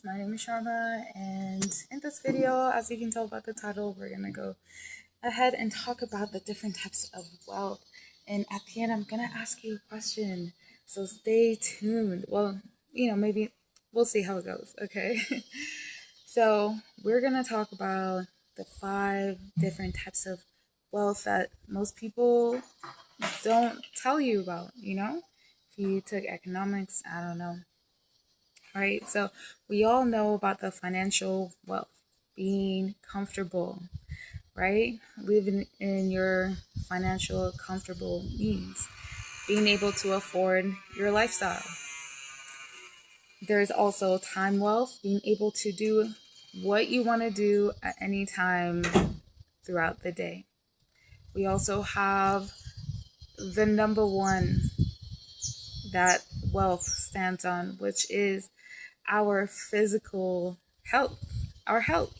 My name is Sharma, and in this video, as you can tell by the title, we're gonna go ahead and talk about the different types of wealth. And at the end, I'm gonna ask you a question, so stay tuned. Well, maybe we'll see how it goes, okay? So, we're gonna talk about the five different types of wealth that most people don't tell you about. If you took economics, I don't know, right? So we all know about the financial wealth, being comfortable, right? Living in your financial comfortable means, being able to afford your lifestyle. There's also time wealth, being able to do what you want to do at any time throughout the day. We also have the number one that wealth stands on, which is our physical health, our health,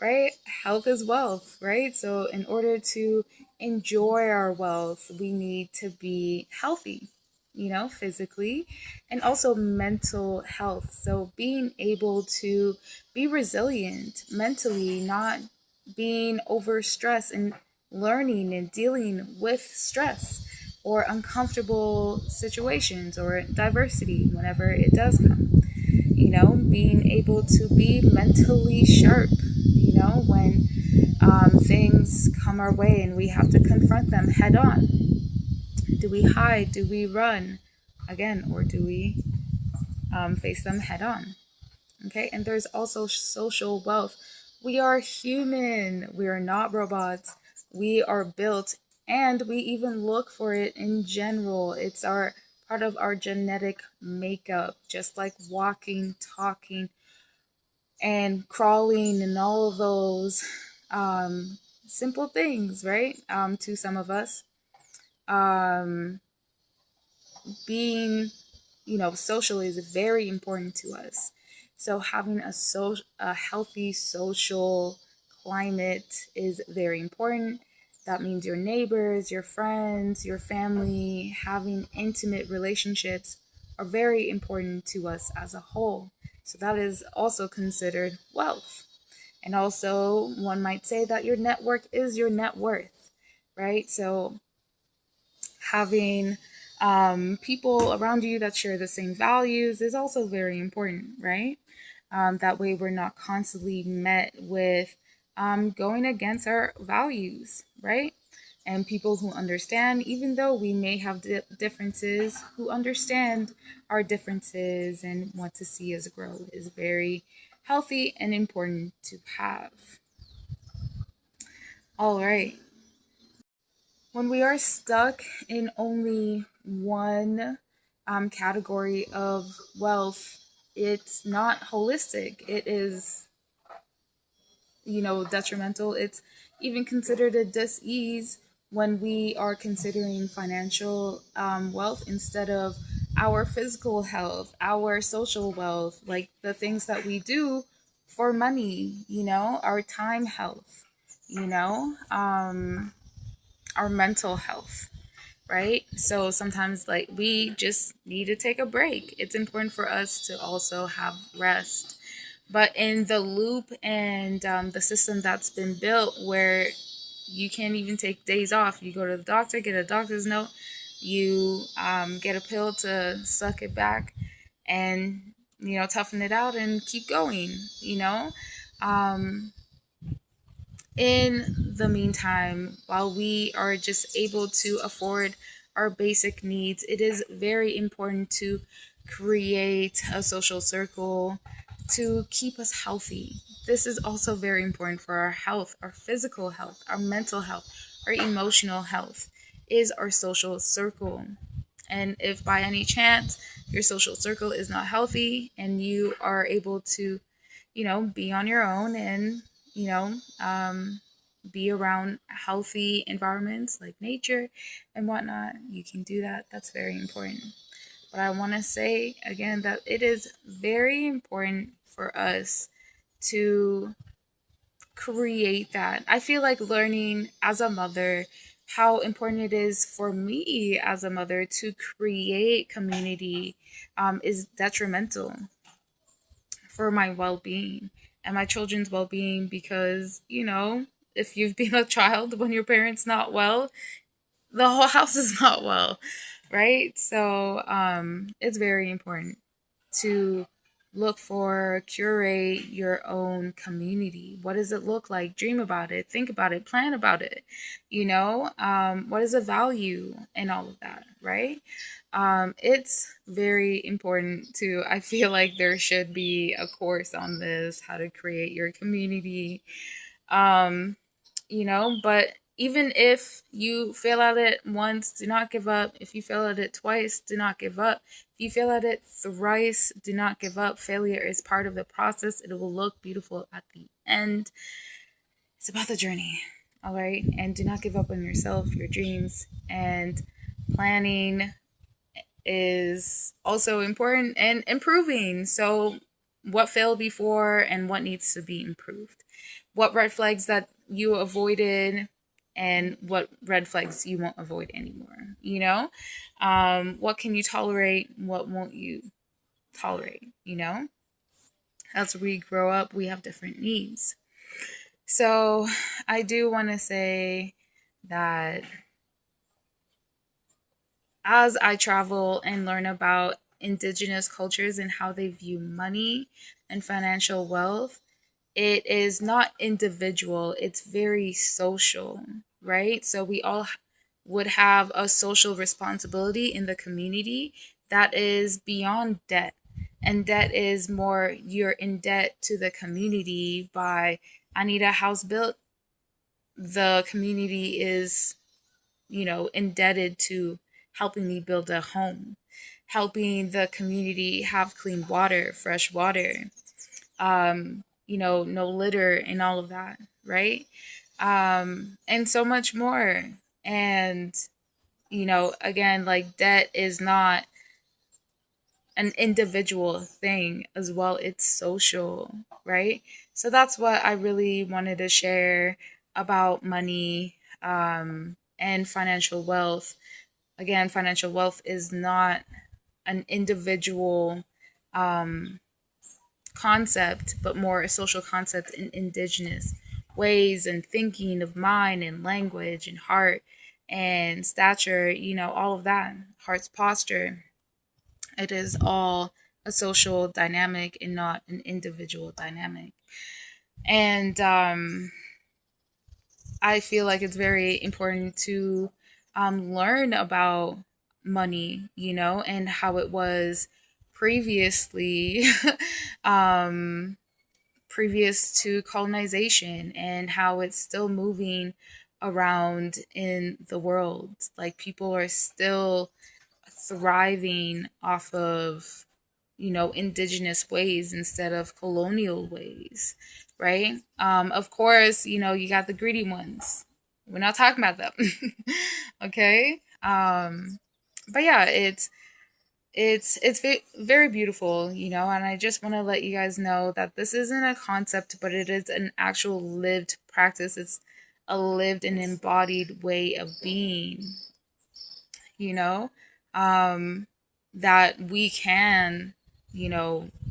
right? Health is wealth, right? So, in order to enjoy our wealth, we need to be healthy, physically and also mental health. So, being able to be resilient mentally, not being overstressed and learning and dealing with stress or uncomfortable situations or diversity whenever it does come. Being able to be mentally sharp, when things come our way and we have to confront them head on. Do we hide? Do we run again? Or do we face them head on? Okay, and there's also social wealth. We are human, we are not robots. We are built, and we even look for it in general. It's our part of our genetic makeup, just like walking, talking, and crawling, and all of those simple things, right? To some of us, um, being social is very important to us. So having a healthy social climate is very important. That means your neighbors, your friends, your family, having intimate relationships are very important to us as a whole. So that is also considered wealth. And also, one might say that your network is your net worth, right? So having people around you that share the same values is also very important, right? That way, we're not constantly met with going against our values, right? And people who understand, even though we may have differences, who understand our differences and want to see us grow is very healthy and important to have. All right. When we are stuck in only one category of wealth, it's not holistic. It is, detrimental. It's even considered a dis-ease when we are considering financial wealth instead of our physical health, our social wealth, like the things that we do for money, our time health, our mental health, right? So sometimes, like, we just need to take a break. It's important for us to also have rest. But in the loop and the system that's been built where you can't even take days off, you go to the doctor, get a doctor's note, you get a pill to suck it back and, toughen it out and keep going, you know? Um, in the meantime, while we are just able to afford our basic needs, it is very important to create a social circle to keep us healthy. This is also very important for our health, our physical health, our mental health, our emotional health is our social circle. And if by any chance your social circle is not healthy and you are able to, be on your own and, you know, um, be around healthy environments like nature and whatnot, you can do that. That's very important. But I want to say again that it is very important for us to create that. I feel like learning as a mother how important it is for me as a mother to create community is detrimental for my well-being and my children's well-being, because if you've been a child when your parents not well, the whole house is not well, right? So it's very important to look for, curate your own community. What does it look like? Dream about it, think about it, plan about it. What is the value in all of that, right? It's very important to, I feel like there should be a course on this, how to create your community. Um, but even if you fail at it once, do not give up. If you fail at it twice, do not give up. If you fail at it thrice, do not give up. Failure is part of the process. It will look beautiful at the end. It's about the journey, all right? And do not give up on yourself, your dreams, and planning is also important, and improving. So, what failed before and what needs to be improved? What red flags that you avoided and what red flags you won't avoid anymore? What can you tolerate? What won't you tolerate? As we grow up, we have different needs. So, I do want to say that as I travel and learn about indigenous cultures and how they view money and financial wealth, it is not individual, it's very social, right? So we all would have a social responsibility in the community that is beyond debt. And debt is more, you're in debt to the community by, I need a house built. The community is indebted to helping me build a home, helping the community have clean water, fresh water, no litter and all of that, right? And so much more. And, again, like debt is not an individual thing as well, it's social, right? So that's what I really wanted to share about money and financial wealth. Again, financial wealth is not an individual um, concept, but more a social concept in indigenous ways and thinking of mind and language and heart and stature, all of that, heart's posture. It is all a social dynamic and not an individual dynamic. And I feel like it's very important to learn about money, and how it was previously, um, previous to colonization, and how it's still moving around in the world. Like people are still thriving off of indigenous ways instead of colonial ways, right? Of course, you got the greedy ones. We're not talking about them. Okay. But yeah, it's very beautiful, and I just want to let you guys know that this isn't a concept, but it is an actual lived practice. It's a lived and embodied way of being, you know, um, that we can,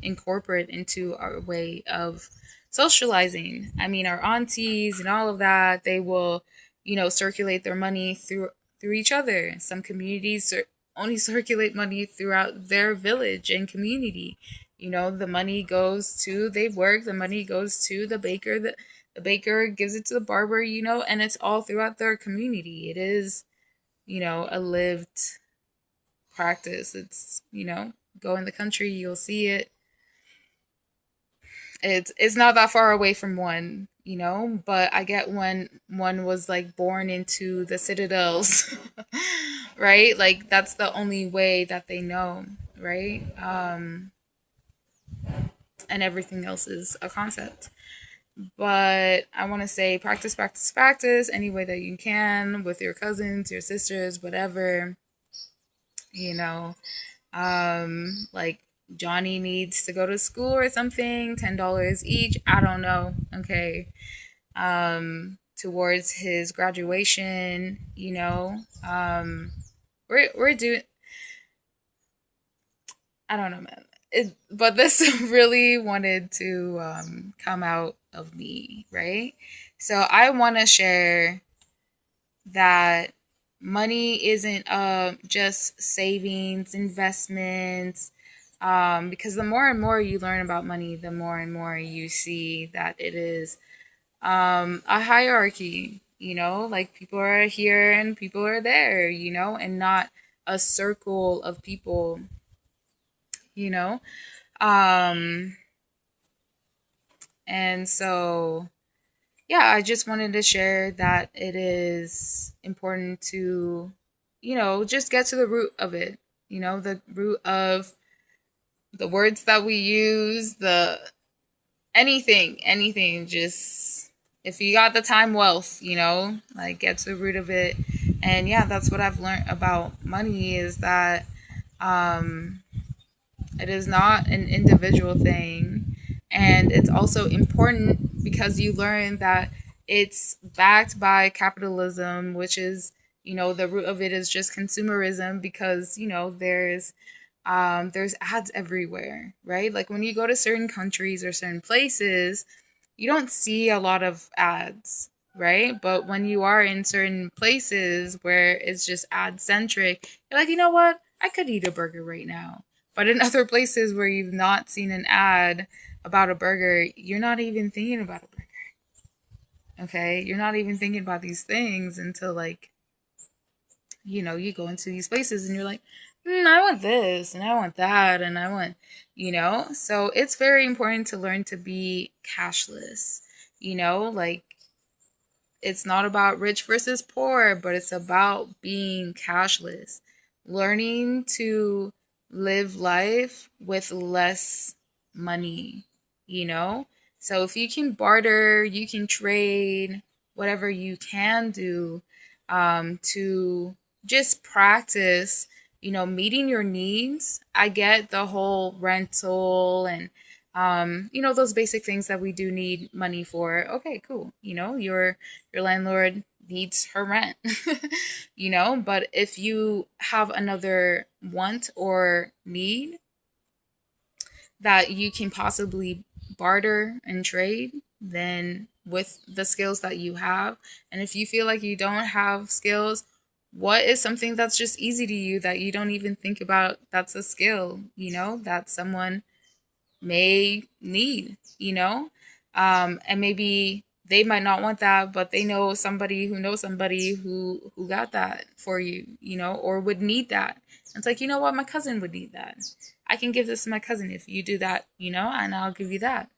incorporate into our way of socializing. I mean, our aunties and all of that, they will, circulate their money through each other. Some communities only circulate money throughout their village and community. The money goes to, they work, the money goes to the baker, the baker gives it to the barber, and it's all throughout their community. It is, a lived practice. It's, go in the country, you'll see it. It's not that far away from one, but I get when one was like born into the citadels, right? Like that's the only way that they know, right? And everything else is a concept. But I want to say practice, practice, practice any way that you can with your cousins, your sisters, whatever, you know. Like Johnny needs to go to school or something, $10 each, I don't know, okay. Towards his graduation, we're doing, I don't know, man. but this really wanted to come out of me, right? So I want to share that money isn't just savings, investments, because the more and more you learn about money, the more and more you see that it is a hierarchy, like people are here and people are there, and not a circle of people, you know. Um, and so, yeah, I just wanted to share that it is important to, just get to the root of it, the root of the words that we use, the anything, just if you got the time wealth, like get to the root of it. And yeah, that's what I've learned about money is that um it is not an individual thing. And it's also important because you learn that it's backed by capitalism, which is, the root of it is just consumerism because, there's ads everywhere, right? Like when you go to certain countries or certain places, you don't see a lot of ads, right? But when you are in certain places where it's just ad centric, you're like, you know what? I could eat a burger right now. But in other places where you've not seen an ad about a burger, you're not even thinking about a burger. Okay? You're not even thinking about these things until like, you go into these places and you're like, I want this and I want that and I want, So it's very important to learn to be cashless, like it's not about rich versus poor, but it's about being cashless, learning to live life with less money, you know? So if you can barter, you can trade, whatever you can do to just practice, meeting your needs. I get the whole rental and those basic things that we do need money for. Okay, cool. Your landlord needs her rent, but if you have another want or need that you can possibly barter and trade, then with the skills that you have, and if you feel like you don't have skills, what is something that's just easy to you that you don't even think about that's a skill, that someone may need, and maybe they might not want that, but they know somebody who knows somebody who got that for you, or would need that. And it's like, you know what, my cousin would need that. I can give this to my cousin if you do that, and I'll give you that.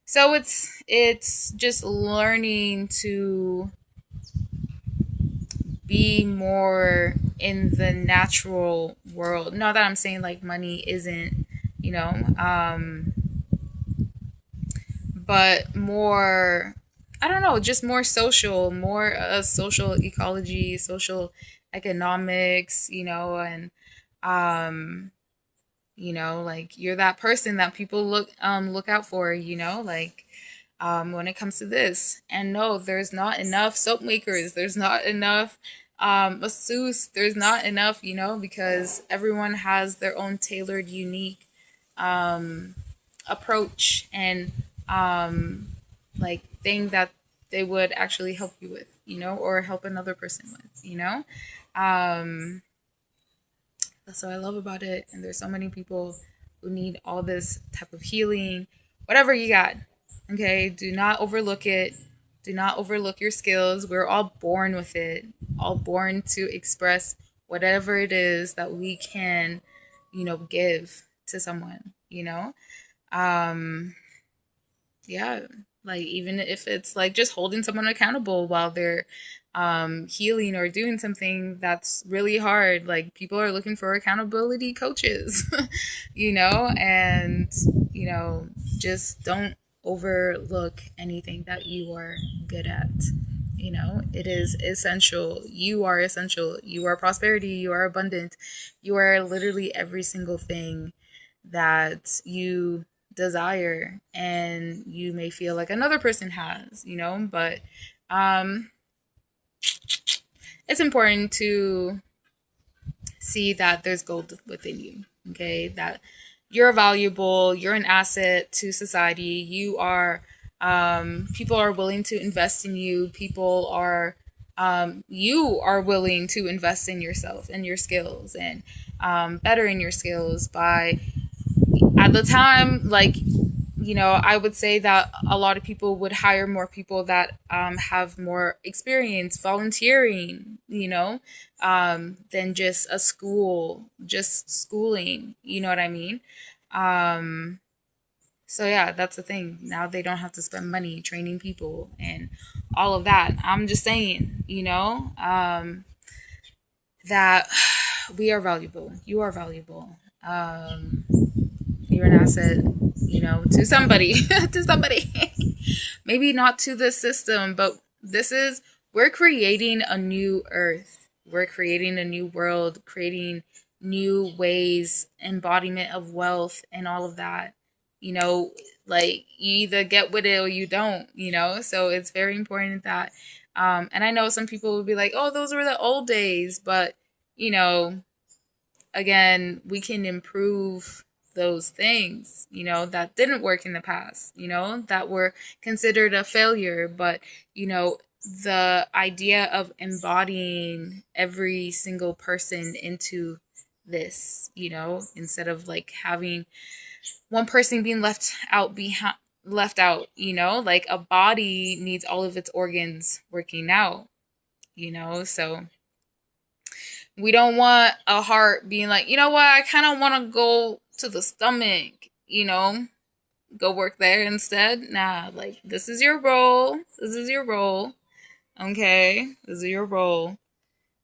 So it's just learning to be more in the natural world. Not that I'm saying like money isn't, you know, um, but more, I don't know, just more social, more social ecology, social economics, and um, like you're that person that people look out for, like when it comes to this. And no, there's not enough soap makers. There's not enough masseuse. There's not enough, because everyone has their own tailored, unique um, approach and um, like thing that they would actually help you with, or help another person with, Um, that's what I love about it. And there's so many people who need all this type of healing, whatever you got. Okay, do not overlook it. Do not overlook your skills. We're all born with it, all born to express whatever it is that we can, give to someone, Um, yeah, like even if it's like just holding someone accountable while they're healing or doing something that's really hard. Like people are looking for accountability coaches, and just don't overlook anything that you are good at. It is essential. You are essential. You are prosperity. You are abundant. You are literally every single thing that you desire and you may feel like another person has, but um it's important to see that there's gold within you. Okay, that you're valuable, you're an asset to society. People are willing to invest in you. You are willing to invest in yourself and your skills, and bettering your skills by, at the time, like, I would say that a lot of people would hire more people that have more experience volunteering, than just just schooling. You know what I mean? Um, so yeah, that's the thing. Now they don't have to spend money training people and all of that. I'm just saying, that we are valuable. You are valuable. You're an asset, to somebody, to somebody. Maybe not to the system, but we're creating a new earth. We're creating a new world, creating new ways, embodiment of wealth and all of that. You know, like, you either get with it or you don't, So it's very important that, and I know some people will be like, oh, those were the old days, but, you know, again, we can improve those things, that didn't work in the past, that were considered a failure. But, the idea of embodying every single person into this, instead of like having one person being left out, like a body needs all of its organs working out, so we don't want a heart being like, you know what, I kind of want to go to the stomach, go work there instead. Nah, like, this is your role. This is your role. Okay? This is your role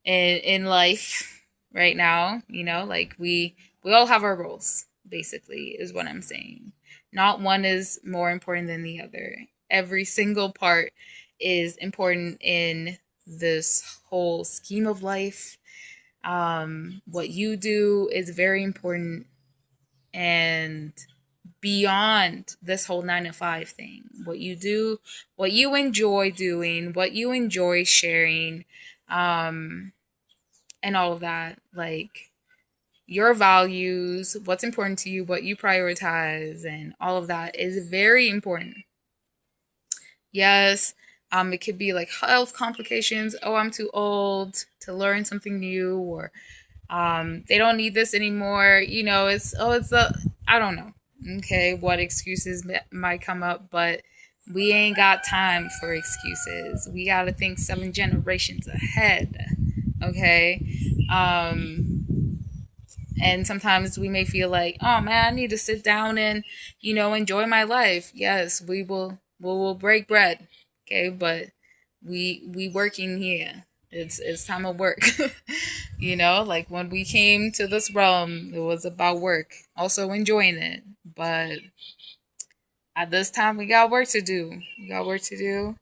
in life right now, like, we all have our roles, basically, is what I'm saying. Not one is more important than the other. Every single part is important in this whole scheme of life. What you do is very important, and beyond this whole 9 to 5 thing, what you do, what you enjoy doing, what you enjoy sharing, and all of that, like, your values, what's important to you, what you prioritize, and all of that is very important. Yes, it could be like health complications. Oh, I'm too old to learn something new, or they don't need this anymore. I don't know. Okay, what excuses might come up, but we ain't got time for excuses. We got to think 7 generations ahead. Okay. And sometimes we may feel like, oh man, I need to sit down and, enjoy my life. Yes, we will break bread. Okay, but we working here. It's time of work. Like, when we came to this realm, it was about work, also enjoying it. But at this time, we got work to do. We got work to do.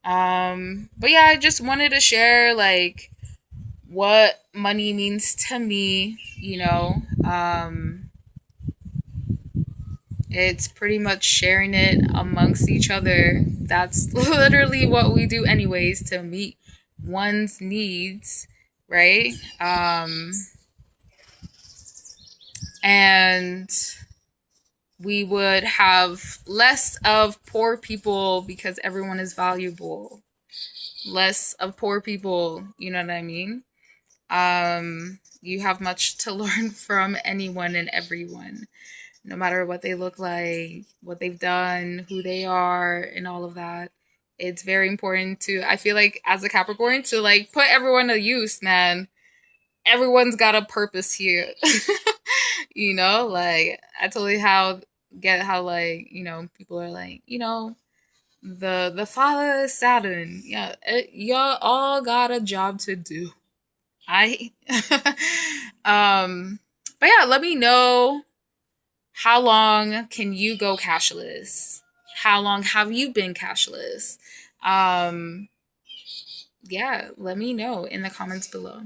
But yeah, I just wanted to share, like, what money means to me. It's pretty much sharing it amongst each other. That's literally what we do, anyways, to meet one's needs, right? And we would have less of poor people because everyone is valuable. Less of poor people, you know what I mean? You have much to learn from anyone and everyone, no matter what they look like, what they've done, who they are, and all of that. It's very important to, I feel like, as a Capricorn, to like put everyone to use, man. Everyone's got a purpose here. Like, I totally get how, like, people are like, the father is Saturn. Yeah, y'all all got a job to do. I but yeah, let me know, how long can you go cashless? How long have you been cashless? Um yeah, let me know in the comments below.